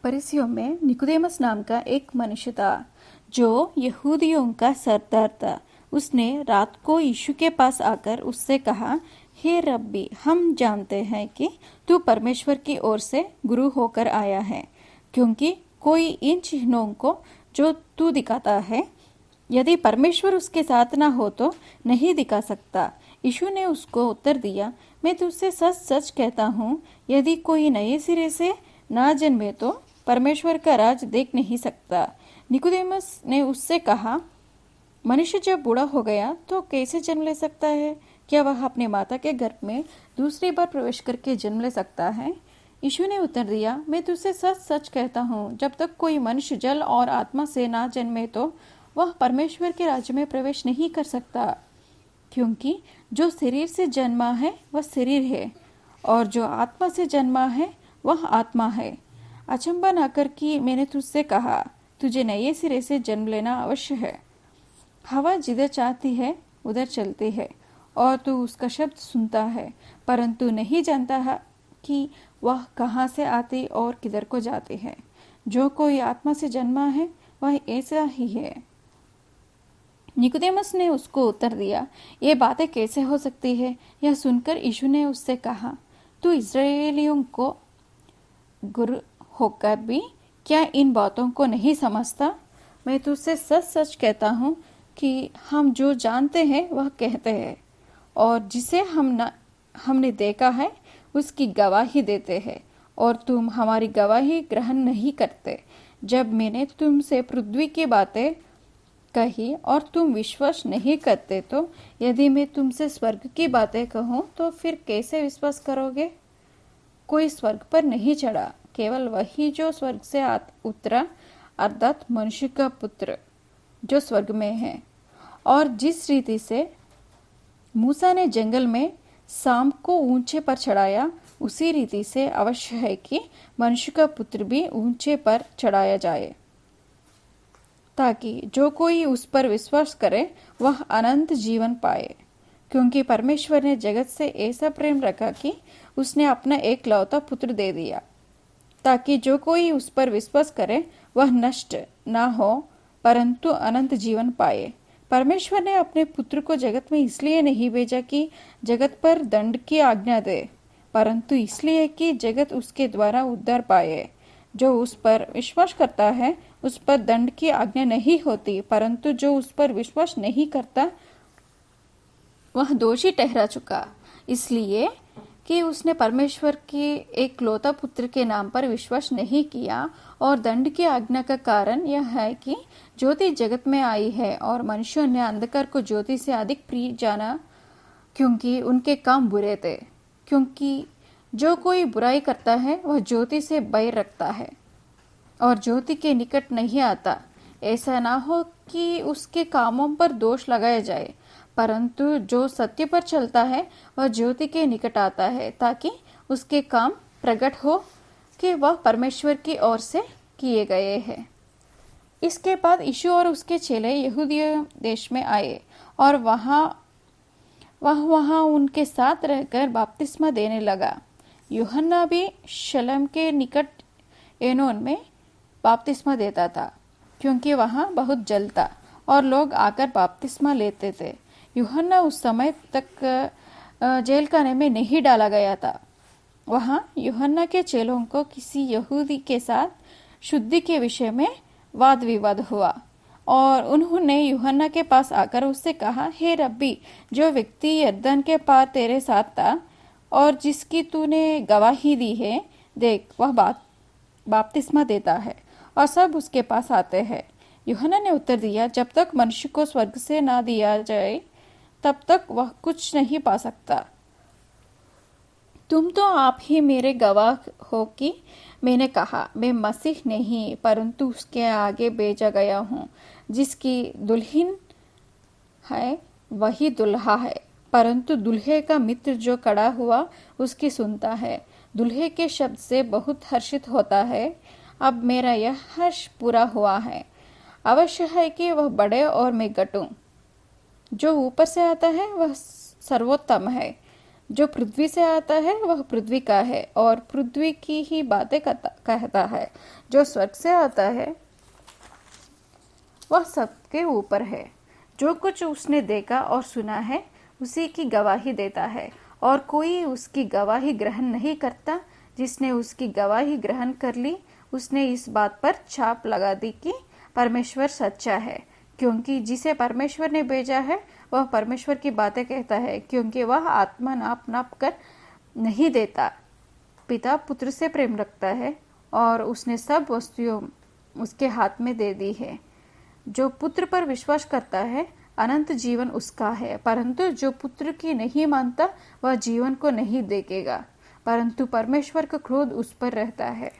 फरीसियों में निकोदेमस नाम का एक मनुष्य था जो यहूदियों का सरदार था। उसने रात को यीशु के पास आकर उससे कहा, हे रब्बी, हम जानते हैं कि तू परमेश्वर की ओर से गुरु होकर आया है, क्योंकि कोई इन चिन्हों को जो तू दिखाता है, यदि परमेश्वर उसके साथ ना हो तो नहीं दिखा सकता। यीशु ने उसको उत्तर दिया, मैं तुझसे सच सच कहता हूँ, यदि कोई नए सिरे से ना जन्मे तो परमेश्वर का राज देख नहीं सकता। निकोदेमस ने उससे कहा, मनुष्य जब बूढ़ा हो गया तो कैसे जन्म ले सकता है? क्या वह अपने माता के गर्भ में दूसरी बार प्रवेश करके जन्म ले सकता है? यीशु ने उत्तर दिया, मैं तुझसे सच सच कहता हूँ, जब तक कोई मनुष्य जल और आत्मा से ना जन्मे तो वह परमेश्वर के राज्य में प्रवेश नहीं कर सकता। क्योंकि जो शरीर से जन्मा है वह शरीर है, और जो आत्मा से जन्मा है वह आत्मा है। अचंभा न कर कि मैंने तुझसे कहा, तुझे नए सिरे से जन्म लेना अवश्य है। हवा जिधर चाहती है उधर चलती है, और तू उसका शब्द सुनता है, परंतु नहीं जानता है कि वह कहाँ से आती और किधर को जाती है। जो कोई आत्मा से जन्मा है वह ऐसा ही है। निकोदेमस ने उसको उत्तर दिया, ये बातें कैसे हो सकती है? यह सुनकर यीशु ने उससे कहा, तू इस्राएलियों को गुरु होकर भी क्या इन बातों को नहीं समझता? मैं तुझसे सच सच कहता हूँ कि हम जो जानते हैं वह कहते हैं, और जिसे हमने देखा है उसकी गवाही देते हैं, और तुम हमारी गवाही ग्रहण नहीं करते। जब मैंने तुमसे पृथ्वी की बातें कही और तुम विश्वास नहीं करते, तो यदि मैं तुमसे स्वर्ग की बातें कहूँ तो फिर कैसे विश्वास करोगे? कोई स्वर्ग पर नहीं चढ़ा, केवल वही जो स्वर्ग से उतरा, अर्थात मनुष्य का पुत्र जो स्वर्ग में है। और जिस रीति से मूसा ने जंगल में सांप को ऊंचे पर चढ़ाया, उसी रीति से अवश्य है कि मनुष्य का पुत्र भी ऊंचे पर चढ़ाया जाए, ताकि जो कोई उस पर विश्वास करे वह अनंत जीवन पाए। क्योंकि परमेश्वर ने जगत से ऐसा प्रेम रखा कि उसने अपना एकलौता पुत्र दे दिया, ताकि जो कोई उस पर विश्वास करे वह नष्ट ना हो, परंतु अनंत जीवन पाए। परमेश्वर ने अपने पुत्र को जगत में इसलिए नहीं भेजा कि जगत पर दंड की आज्ञा दे, परंतु इसलिए कि जगत उसके द्वारा उद्धार पाए। जो उस पर विश्वास करता है उस पर दंड की आज्ञा नहीं होती, परंतु जो उस पर विश्वास नहीं करता वह दोषी ठहरा चुका, इसलिए कि उसने परमेश्वर के एकलौता पुत्र के नाम पर विश्वास नहीं किया। और दंड की आज्ञा का कारण यह है कि ज्योति जगत में आई है, और मनुष्यों ने अंधकार को ज्योति से अधिक प्रिय जाना, क्योंकि उनके काम बुरे थे। क्योंकि जो कोई बुराई करता है वह ज्योति से बैर रखता है और ज्योति के निकट नहीं आता, ऐसा ना हो कि उसके कामों पर दोष लगाया जाए। परंतु जो सत्य पर चलता है वह ज्योति के निकट आता है, ताकि उसके काम प्रकट हो कि वह परमेश्वर की ओर से किए गए हैं। इसके बाद यीशु और उसके चेले यहूदिया देश में आए, और वहाँ उनके साथ रहकर बपतिस्मा देने लगा। यूहन्ना भी शलम के निकट एनोन में बपतिस्मा देता था, क्योंकि वहाँ बहुत जल था और लोग आकर बपतिस्मा लेते थे। यूहन्ना उस समय तक जेल खाने में नहीं डाला गया था। वहाँ यूहन्ना के चेलों को किसी यहूदी के साथ शुद्धि के विषय में वाद विवाद हुआ, और उन्होंने यूहन्ना के पास आकर उससे कहा, हे रब्बी, जो व्यक्ति यरदन के पार तेरे साथ था और जिसकी तूने गवाही दी है, देख, वह बपतिस्मा देता है और सब उसके पास आते हैं। यूहन्ना ने उत्तर दिया, जब तक मनुष्य को स्वर्ग से ना दिया जाए तब तक वह कुछ नहीं पा सकता। तुम तो आप ही मेरे गवाह हो कि मैंने कहा, मैं मसीह नहीं परंतु उसके आगे भेजा गया हूँ। जिसकी दुल्हन है वही दुल्हा है, परंतु दुल्हे का मित्र जो खड़ा हुआ उसकी सुनता है, दुल्हे के शब्द से बहुत हर्षित होता है। अब मेरा यह हर्ष पूरा हुआ है। अवश्य है कि वह बढ़े और मैं घटूं। जो ऊपर से आता है वह सर्वोत्तम है, जो पृथ्वी से आता है वह पृथ्वी का है और पृथ्वी की ही बातें कहता है। जो स्वर्ग से आता है वह सबके ऊपर है। जो कुछ उसने देखा और सुना है उसी की गवाही देता है, और कोई उसकी गवाही ग्रहण नहीं करता। जिसने उसकी गवाही ग्रहण कर ली उसने इस बात पर छाप लगा दी कि परमेश्वर सच्चा है, क्योंकि जिसे परमेश्वर ने भेजा है वह परमेश्वर की बातें कहता है, क्योंकि वह आत्मा नाप नाप कर नहीं देता। पिता पुत्र से प्रेम रखता है और उसने सब वस्तुएं उसके हाथ में दे दी है। जो पुत्र पर विश्वास करता है अनंत जीवन उसका है, परंतु जो पुत्र की नहीं मानता वह जीवन को नहीं देखेगा, परंतु परमेश्वर का क्रोध उस पर रहता है।